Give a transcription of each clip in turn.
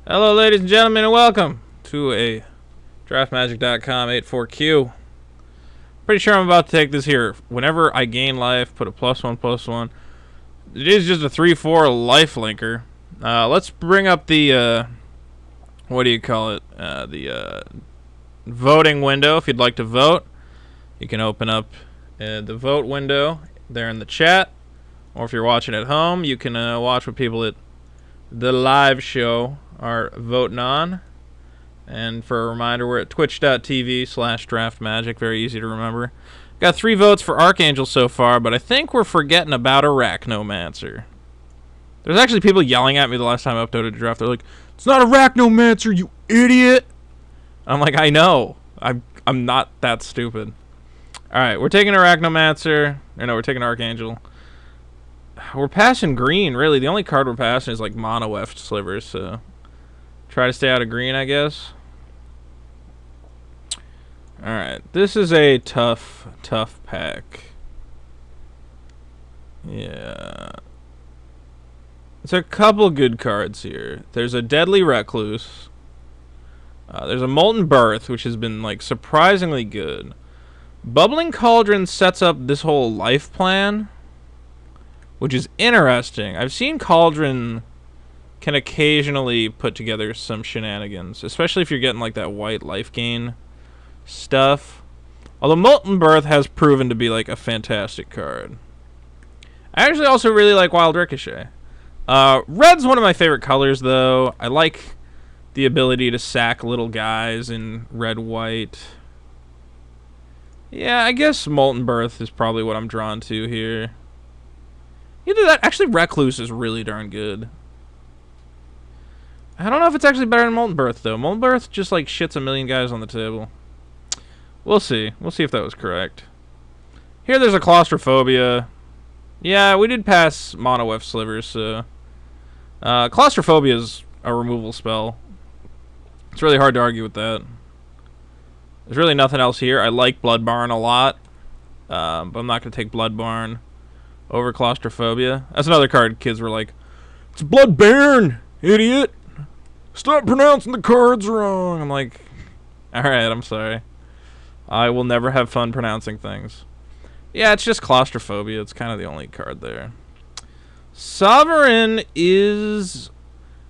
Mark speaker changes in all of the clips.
Speaker 1: Hello, ladies and gentlemen, and welcome to a DraftMagic.com 84Q. Pretty sure I'm about to take this here. Whenever I gain life, put a +1/+1. It is just a 3/4 life linker. Let's bring up the, what do you call it? The voting window. If you'd like to vote, you can open up the vote window there in the chat. Or if you're watching at home, you can watch what people at the live show are voting on. And for a reminder, we're at twitch.tv/draftmagic. Very easy to remember. Got 3 votes for Archangel so far, but I think we're forgetting about Arachnomancer. There's actually people yelling at me the last time I uploaded a draft. They're like, "It's not Arachnomancer, you idiot!" I'm like, I know. I'm not that stupid. Alright, we're taking Arachnomancer. Or no, we're taking Archangel. We're passing green, really. The only card we're passing is like mono F slivers, so try to stay out of green, I guess. Alright, this is a tough pack. Yeah. There's a couple good cards here. There's a Deadly Recluse. There's a Molten Birth, which has been like surprisingly good. Bubbling Cauldron sets up this whole life plan, which is interesting. I've seen Cauldron can occasionally put together some shenanigans, especially if you're getting like that white life gain stuff. Although Molten Birth has proven to be like a fantastic card. I actually also really like Wild Ricochet. Red's one of my favorite colors, though. I like the ability to sack little guys in red-white. Yeah, I guess Molten Birth is probably what I'm drawn to here. Either that. Actually, Recluse is really darn good. I don't know if it's actually better than Molten Birth, though. Molten Birth just, like, shits a million guys on the table. We'll see. We'll see if that was correct. Here there's a Claustrophobia. Yeah, we did pass mono F slivers, so... Claustrophobia is a removal spell. It's really hard to argue with that. There's really nothing else here. I like Bloodbarn a lot, but I'm not going to take Bloodbarn over Claustrophobia. That's another card kids were like, "It's Bloodbarn, idiot! Stop pronouncing the cards wrong!" I'm like, alright, I'm sorry. I will never have fun pronouncing things. Yeah, it's just Claustrophobia. It's kind of the only card there. Sovereign is...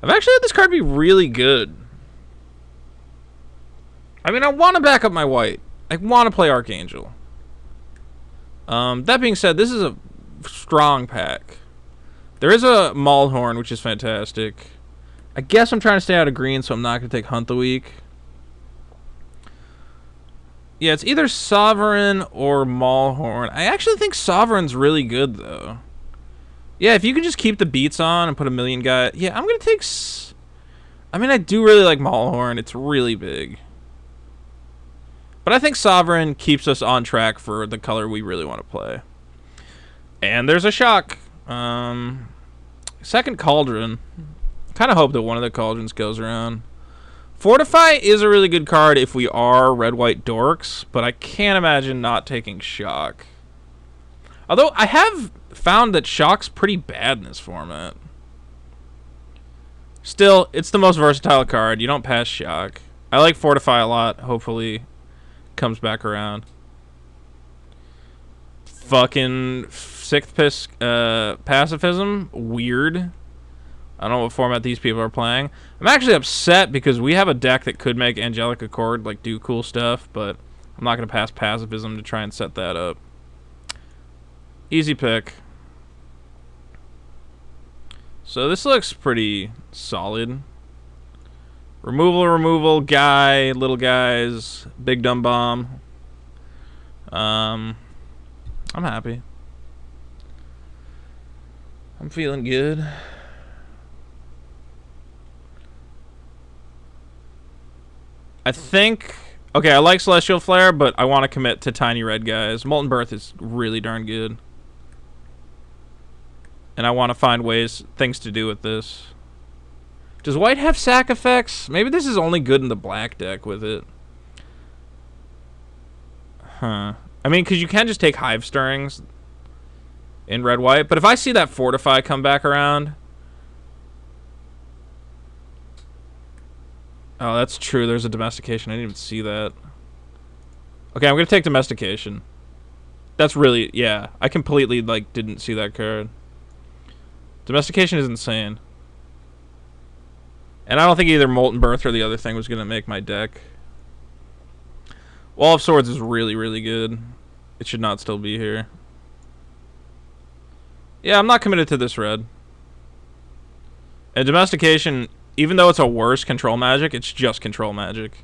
Speaker 1: I've actually had this card be really good. I mean, I want to back up my white. I want to play Archangel. That being said, this is a strong pack. There is a Maulhorn, which is fantastic. I guess I'm trying to stay out of green, so I'm not going to take Hunt the Weak. Yeah, it's either Sovereign or Maulhorn. I actually think Sovereign's really good, though. Yeah, if you can just keep the beats on and put a million guys... Yeah, I'm going to take... I mean, I do really like Maulhorn. It's really big. But I think Sovereign keeps us on track for the color we really want to play. And there's a shock. Second Cauldron. Kind of hope that one of the Cauldrons goes around. Fortify is a really good card if we are red-white dorks, but I can't imagine not taking shock. Although I have found that shock's pretty bad in this format. Still, it's the most versatile card. You don't pass shock. I like Fortify a lot. Hopefully comes back around. Fucking sixth piss pacifism. Weird. I don't know what format these people are playing. I'm actually upset because we have a deck that could make Angelic Accord like do cool stuff, but I'm not going to pass pacifism to try and set that up. Easy pick. So this looks pretty solid. Removal, guy, little guys, big dumb bomb. I'm happy. I'm feeling good. I think... Okay, I like Celestial Flare, but I want to commit to tiny red guys. Molten Birth is really darn good. And I want to find things to do with this. Does white have sack effects? Maybe this is only good in the black deck with it. Huh. I mean, because you can just take Hive Stirrings in red-white. But if I see that Fortify come back around... Oh, that's true. There's a domestication. I didn't even see that. Okay, I'm gonna take domestication. That's really, yeah. I completely like didn't see that card. Domestication is insane. And I don't think either Molten Birth or the other thing was gonna make my deck. Wall of Swords is really, really good. It should not still be here. Yeah, I'm not committed to this red. And domestication, even though it's a worse control magic, it's just control magic.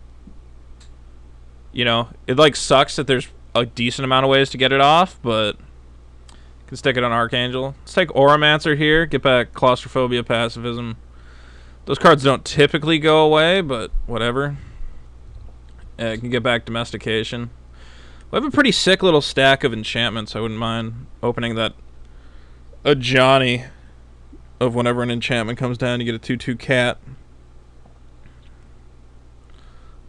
Speaker 1: You know, it like sucks that there's a decent amount of ways to get it off, but you can stick it on Archangel. Let's take Auramancer here, get back Claustrophobia, Pacifism. Those cards don't typically go away, but whatever. I can get back Domestication. We have a pretty sick little stack of enchantments. I wouldn't mind opening that a Johnny of whenever an enchantment comes down, you get a 2/2 cat.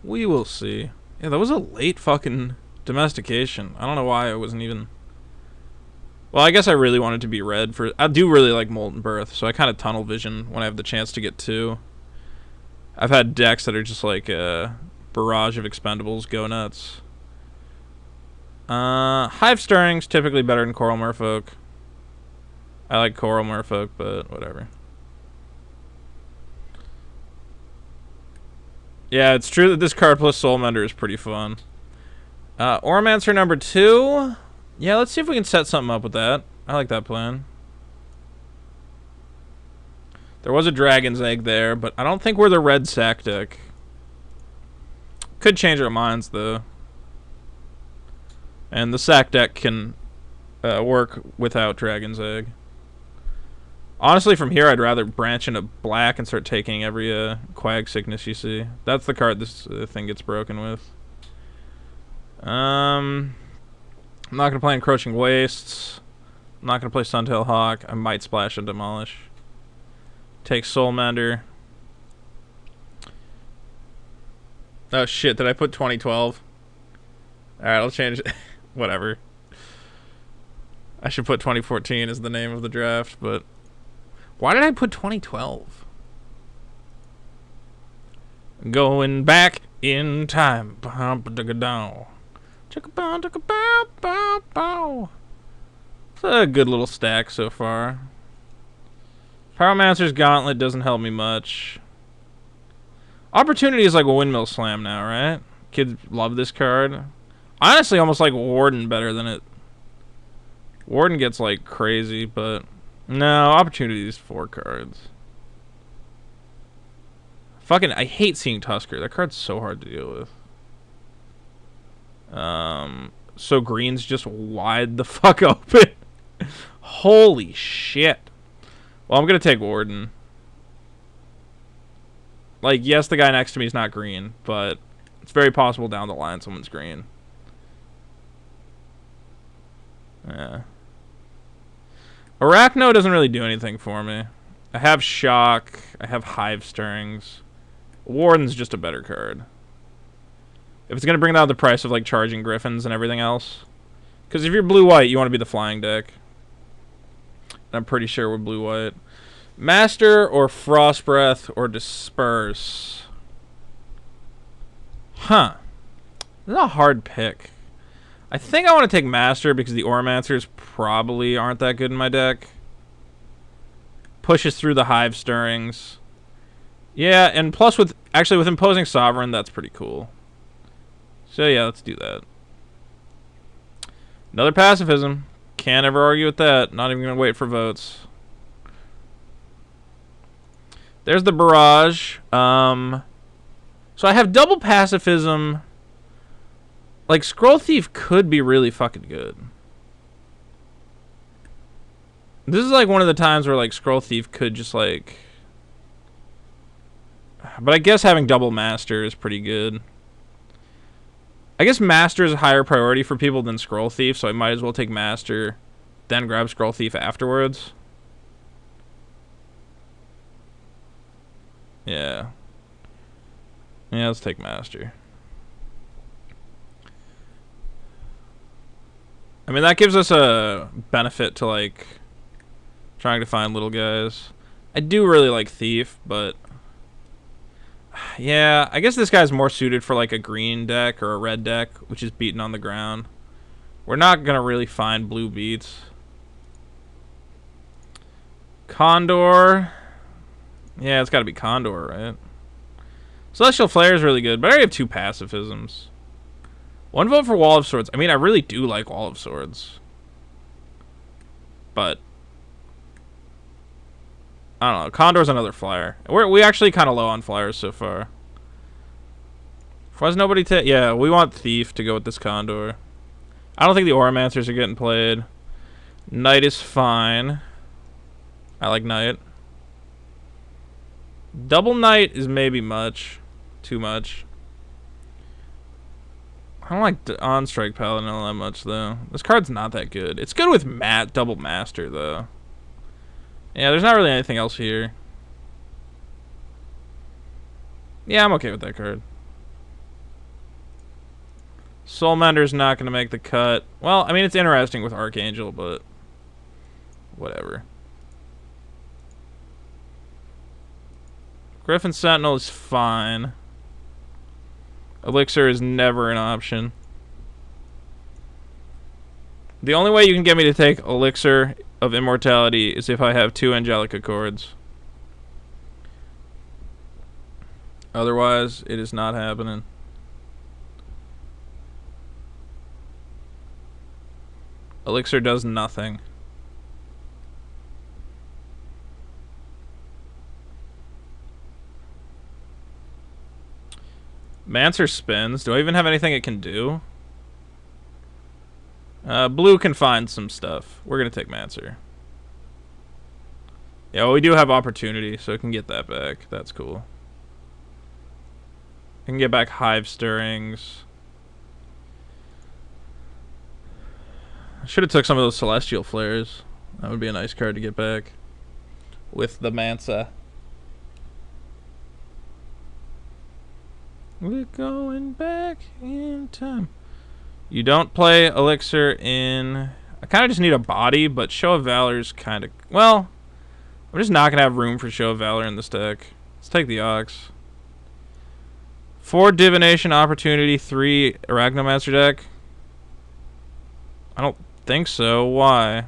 Speaker 1: We will see. Yeah, that was a late fucking domestication. I don't know why I wasn't even... Well, I guess I really wanted to be red for... I do really like Molten Birth, so I kind of tunnel vision when I have the chance to get 2. I've had decks that are just like a barrage of expendables, go nuts. Hive Stirring's typically better than Coral Merfolk. I like Coral Merfolk, but whatever. Yeah, it's true that this card plus Soulmender is pretty fun. Auramancer number 2. Yeah, let's see if we can set something up with that. I like that plan. There was a Dragon's Egg there, but I don't think we're the red sack deck. Could change our minds, though. And the sack deck can work without Dragon's Egg. Honestly, from here, I'd rather branch into black and start taking every Quag Sickness you see. That's the card this thing gets broken with. I'm not going to play Encroaching Wastes. I'm not going to play Suntail Hawk. I might splash and Demolish. Take Soulmender. Oh, shit. Did I put 2012? Alright, I'll change it. Whatever. I should put 2014 as the name of the draft, but... Why did I put 2012? Going back in time. It's a good little stack so far. Pyromancer's Gauntlet doesn't help me much. Opportunity is like a Windmill Slam now, right? Kids love this card. I honestly almost like Warden better than it. Warden gets like crazy, but... No, Opportunity is 4 cards. Fucking, I hate seeing Tusker. That card's so hard to deal with. So green's just wide the fuck open. Holy shit. Well, I'm gonna take Warden. Like, yes, the guy next to me is not green, but it's very possible down the line someone's green. Yeah. Arachno doesn't really do anything for me. I have Shock. I have Hive Stirrings. Warden's just a better card. If it's going to bring down the price of, like, charging Griffins and everything else. Because if you're blue-white, you want to be the flying deck. I'm pretty sure we're blue-white. Master or Frost Breath or Disperse. Huh. This is a hard pick. I think I want to take Master because the Auramancers probably aren't that good in my deck. Pushes through the Hive Stirrings. Yeah, and plus with Imposing Sovereign, that's pretty cool. So yeah, let's do that. Another Pacifism. Can't ever argue with that. Not even going to wait for votes. There's the Barrage. So I have double Pacifism. Like, Scroll Thief could be really fucking good. This is like one of the times where, like, Scroll Thief could just, like... But I guess having double Master is pretty good. I guess Master is a higher priority for people than Scroll Thief, so I might as well take Master, then grab Scroll Thief afterwards. Yeah. Yeah, let's take Master. I mean, that gives us a benefit to, like, trying to find little guys. I do really like Thief, but... Yeah, I guess this guy's more suited for like a green deck or a red deck, which is beaten on the ground. We're not gonna really find blue beats. Condor. Yeah, it's gotta be Condor, right? Celestial Flare is really good, but I already have 2 pacifisms. 1 vote for Wall of Swords. I mean, I really do like Wall of Swords. But I don't know. Condor's another flyer. We actually kind of low on flyers so far. Why's nobody yeah, we want Thief to go with this Condor. I don't think the Auramancers are getting played. Knight is fine. I like Knight. Double Knight is maybe much. Too much. I don't like On-Strike Paladin all that much, though. This card's not that good. It's good with Double Master, though. Yeah, there's not really anything else here. Yeah, I'm okay with that card. Soulmender's not going to make the cut. Well, I mean, it's interesting with Archangel, but whatever. Griffin Sentinel is fine. Elixir is never an option. The only way you can get me to take Elixir of Immortality is if I have 2 Angelic Accords. Otherwise, it is not happening. Elixir does nothing. Mancer spins. Do I even have anything it can do? Blue can find some stuff. We're going to take Mancer. Yeah, well, we do have opportunity, so it can get that back. That's cool. I can get back Hive Stirrings. I should have took some of those Celestial Flares. That would be a nice card to get back. With the Mansa. We're going back in time. You don't play Elixir in... I kind of just need a body, but Show of Valor's kind of... Well, I'm just not going to have room for Show of Valor in this deck. Let's take the Ox. 4 Divination Opportunity, 3 Arachnomancer deck. I don't think so. Why?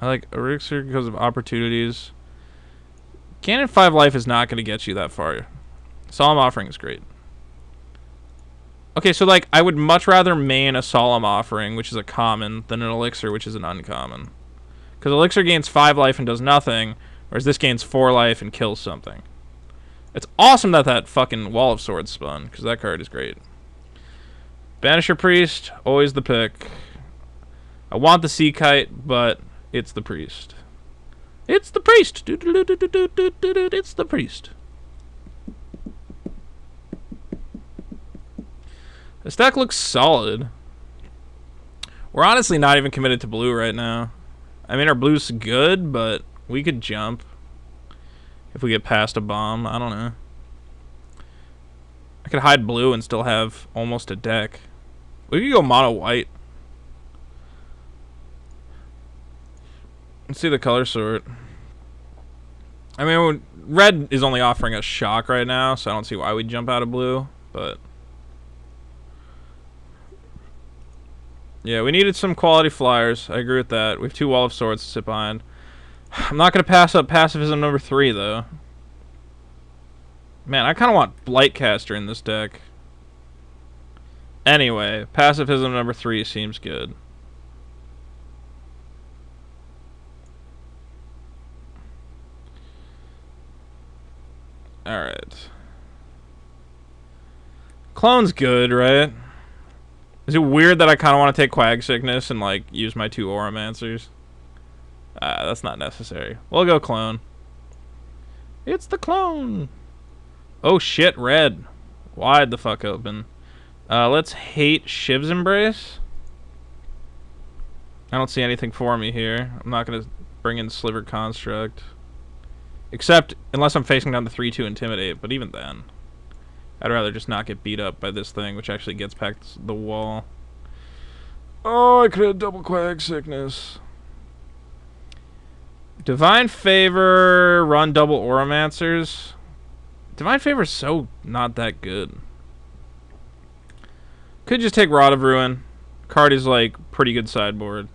Speaker 1: I like Elixir because of opportunities. Cannon 5 life is not going to get you that far. Solemn Offering is great. Okay, so like I would much rather main a Solemn Offering, which is a common, than an Elixir, which is an uncommon. Because Elixir gains 5 life and does nothing, whereas this gains 4 life and kills something. It's awesome that that fucking Wall of Swords spun, because that card is great. Banisher Priest, always the pick. I want the Sea Kite, but it's the Priest. It's the Priest! It's the Priest. This deck looks solid. We're honestly not even committed to blue right now. I mean, our blue's good, but we could jump. If we get past a bomb, I don't know. I could hide blue and still have almost a deck. We could go mono white. Let's see the color sort. I mean, red is only offering us shock right now, so I don't see why we'd jump out of blue, but... Yeah, we needed some quality flyers. I agree with that. We have 2 Wall of Swords to sit behind. I'm not going to pass up Pacifism number 3, though. Man, I kind of want Blightcaster in this deck. Anyway, Pacifism number 3 seems good. Alright. Clone's good, right? Is it weird that I kind of want to take Quag Sickness and, like, use my 2 Auramancers? That's not necessary. We'll go Clone. It's the Clone! Oh shit, red. Wide the fuck open. Let's hate Shiv's Embrace. I don't see anything for me here. I'm not going to bring in Sliver Construct. Except, unless I'm facing down the 3-2 Intimidate, but even then. I'd rather just not get beat up by this thing, which actually gets past the wall. Oh, I could have double Quag Sickness. Divine Favor, run double Oromancers. Divine Favor's so not that good. Could just take Rod of Ruin. Card is like pretty good sideboard.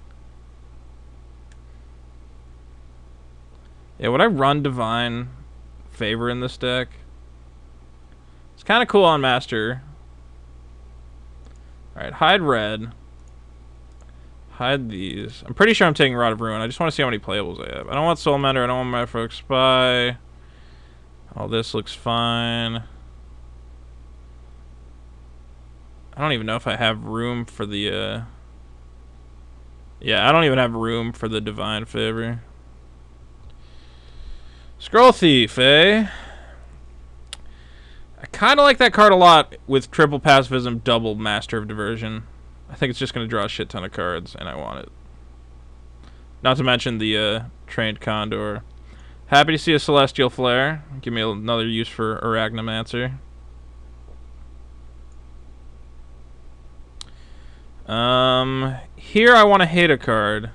Speaker 1: Yeah, would I run Divine Favor in this deck? It's kind of cool on Master. Alright, hide red. Hide these. I'm pretty sure I'm taking Rod of Ruin. I just want to see how many playables I have. I don't want Soul Mender. I don't want my Folk Spy. All this looks fine. I don't even know if I have room for the, Yeah, I don't even have room for the Divine Favor. Scroll Thief, eh? I kind of like that card a lot with triple pacifism, double Master of Diversion. I think it's just going to draw a shit ton of cards, and I want it. Not to mention the Trained Condor. Happy to see a Celestial Flare. Give me another use for Arachnomancer. Here I want to hate a card.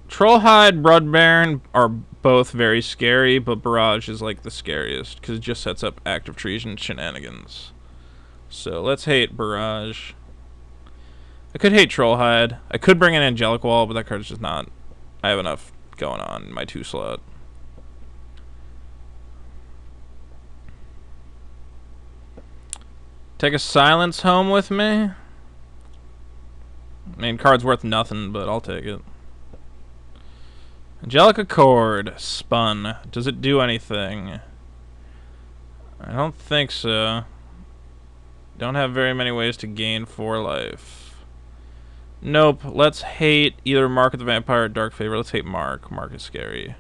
Speaker 1: Trollhide, Bloodbaron are both very scary, but Barrage is like the scariest because it just sets up active treason shenanigans. So let's hate Barrage. I could hate Trollhide. I could bring in Angelic Wall, but that card's just not. I have enough going on in my 2 slot. Take a Silence home with me. I mean, card's worth nothing, but I'll take it. Angelic Accord. Spun. Does it do anything? I don't think so. Don't have very many ways to gain 4 life. Nope. Let's hate either Mark of the Vampire or Dark Favor. Let's hate Mark. Mark is scary.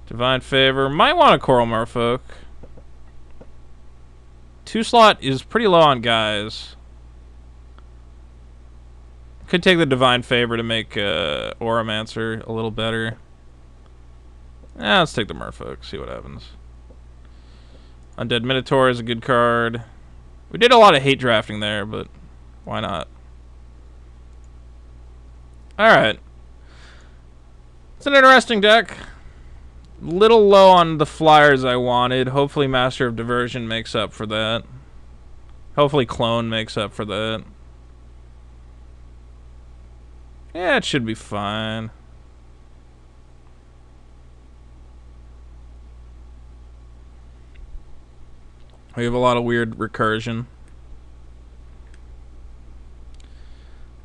Speaker 1: Divine Favor. Might want a Coral Merfolk. 2 slot is pretty low on guys. Could take the Divine Favor to make Oromancer a little better. Let's take the Merfolk, see what happens. Undead Minotaur is a good card. We did a lot of hate drafting there, but why not? Alright. It's an interesting deck. Little low on the flyers I wanted. Hopefully Master of Diversion makes up for that. Hopefully Clone makes up for that. Yeah, it should be fine. We have a lot of weird recursion.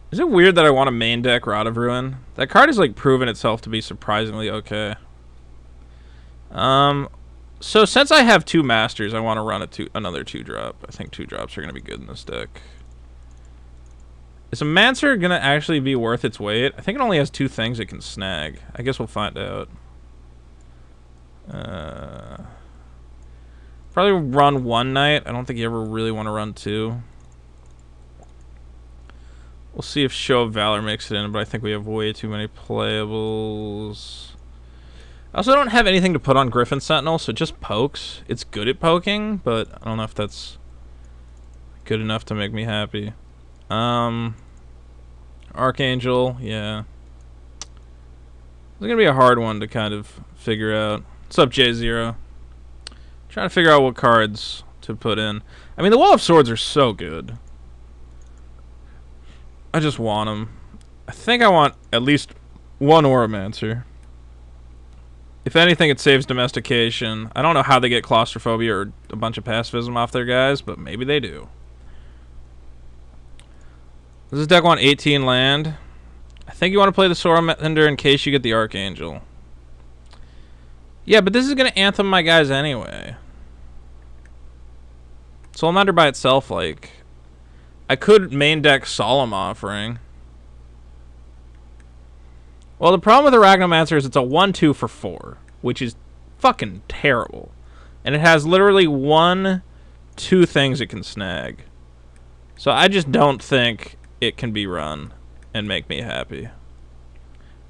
Speaker 1: Is it weird that I want a main deck Rod of Ruin? That card has like proven itself to be surprisingly okay. So since I have 2 masters, I want to run another 2-drop. I think 2-drops are going to be good in this deck. Is a Mancer going to actually be worth its weight? I think it only has 2 things it can snag. I guess we'll find out. Probably run 1 night. I don't think you ever really want to run 2. We'll see if Show of Valor makes it in, but I think we have way too many playables. I also don't have anything to put on Griffin Sentinel, so it just pokes. It's good at poking, but I don't know if that's good enough to make me happy. Archangel, yeah. It's gonna be a hard one to kind of figure out. What's up, J0? Trying to figure out what cards to put in. I mean, the Wall of Swords are so good. I just want them. I think I want at least 1 Oromancer. If anything, it saves domestication. I don't know how they get claustrophobia or a bunch of pacifism off their guys, but maybe they do. Does this deck want 18 land? I think you want to play the Soromender in case you get the Archangel. Yeah, but this is going to Anthem my guys anyway. Soulmender by itself, like... I could main deck Solemn Offering. Well, the problem with Arachnomancer is it's a 1/2 for 4, which is fucking terrible. And it has literally 1, 2 things it can snag. So I just don't think it can be run and make me happy.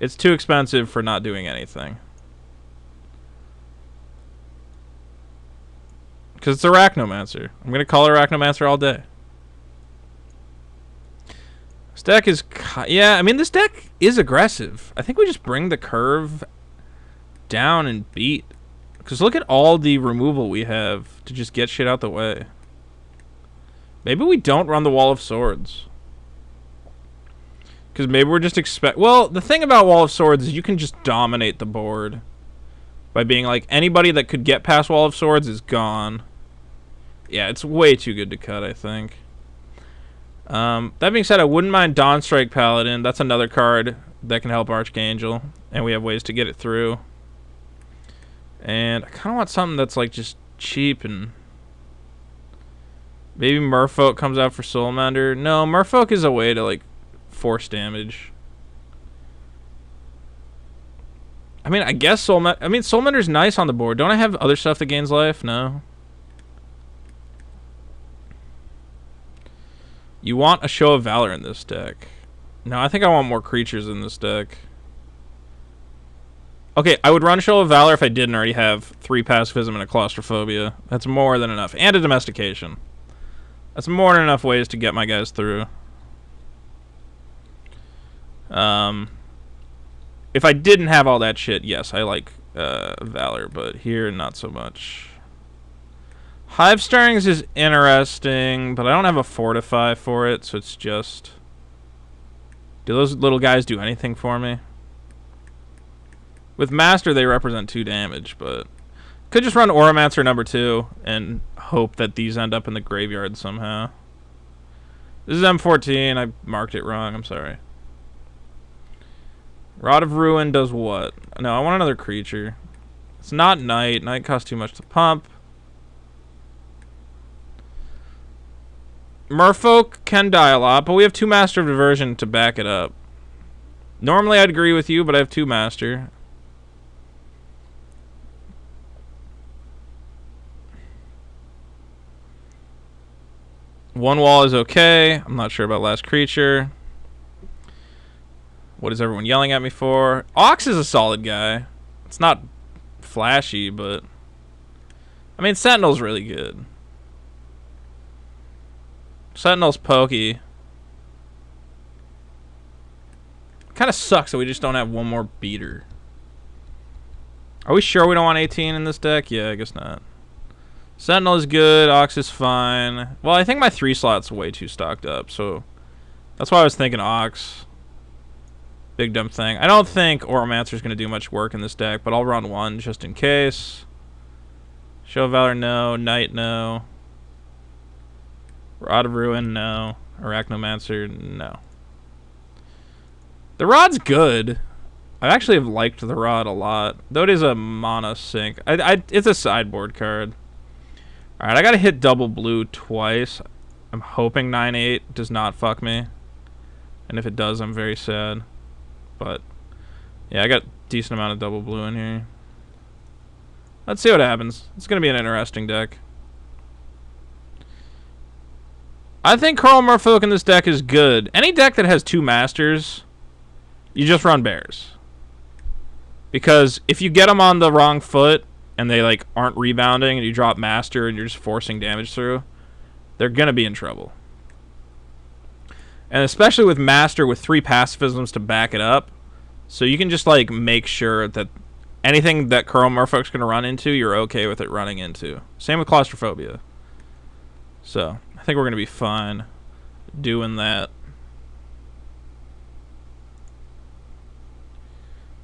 Speaker 1: It's too expensive for not doing anything. Because it's Arachnomancer. I'm going to call it Arachnomancer all day. This deck is... Yeah, I mean, this deck is aggressive. I think we just bring the curve down and beat. Because look at all the removal we have to just get shit out the way. Maybe we don't run the Wall of Swords. Because maybe we're just well, the thing about Wall of Swords is you can just dominate the board. By being like, anybody that could get past Wall of Swords is gone. Yeah, it's way too good to cut, I think. That being said, I wouldn't mind Dawnstrike Paladin. That's another card that can help Archangel. And we have ways to get it through. And I kind of want something that's like just cheap and... Maybe Merfolk comes out for Soulmender. No, Merfolk is a way to like force damage. I mean, I guess Soulmender's nice on the board. Don't I have other stuff that gains life? No. You want a Show of Valor in this deck. No, I think I want more creatures in this deck. Okay, I would run Show of Valor if I didn't already have 3 Pacifism and a Claustrophobia. That's more than enough. And a Domestication. That's more than enough ways to get my guys through. If I didn't have all that shit, yes, I like Valor, but here, not so much. Hive Stirrings is interesting, but I don't have a Fortify for it, so it's just... Do those little guys do anything for me? With Master, they represent 2 damage, but... Could just run Oromancer number 2 and hope that these end up in the graveyard somehow. This is M14. I marked it wrong. I'm sorry. Rod of Ruin does what? No, I want another creature. It's not Night. Night costs too much to pump. Merfolk can die a lot, but we have 2 Master of Diversion to back it up. Normally I'd agree with you, but I have 2 Master. One wall is okay. I'm not sure about last creature. What is everyone yelling at me for? Ox is a solid guy. It's not flashy, but... I mean, Sentinel's really good. Sentinel's pokey. Kind of sucks that we just don't have one more beater. Are we sure we don't want 18 in this deck? Yeah, I guess not. Sentinel is good. Ox is fine. Well, I think my 3 slot's way too stocked up, so... That's why I was thinking Ox. Big dumb thing. I don't think Oromancer's going to do much work in this deck, but I'll run 1 just in case. Show of Valor, no. Night, no. Rod of Ruin, no. Arachnomancer, no. The Rod's good. I actually have liked the Rod a lot, though it is a mana sink. It's a sideboard card. Alright, I gotta hit double blue twice. I'm hoping 9-8 does not fuck me. And if it does, I'm very sad. But, yeah, I got a decent amount of double blue in here. Let's see what happens. It's gonna be an interesting deck. I think Karl Merfolk in this deck is good. Any deck that has 2 Masters, you just run Bears. Because if you get them on the wrong foot, and they like aren't rebounding, and you drop Master and you're just forcing damage through, they're gonna be in trouble. And especially with Master with 3 pacifisms to back it up, so you can just like make sure that anything that Karl Merfolk's gonna run into, you're okay with it running into. Same with Claustrophobia. So I think we're gonna be fine doing that.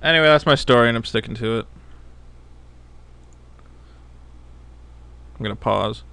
Speaker 1: Anyway, that's my story, and I'm sticking to it. I'm gonna pause.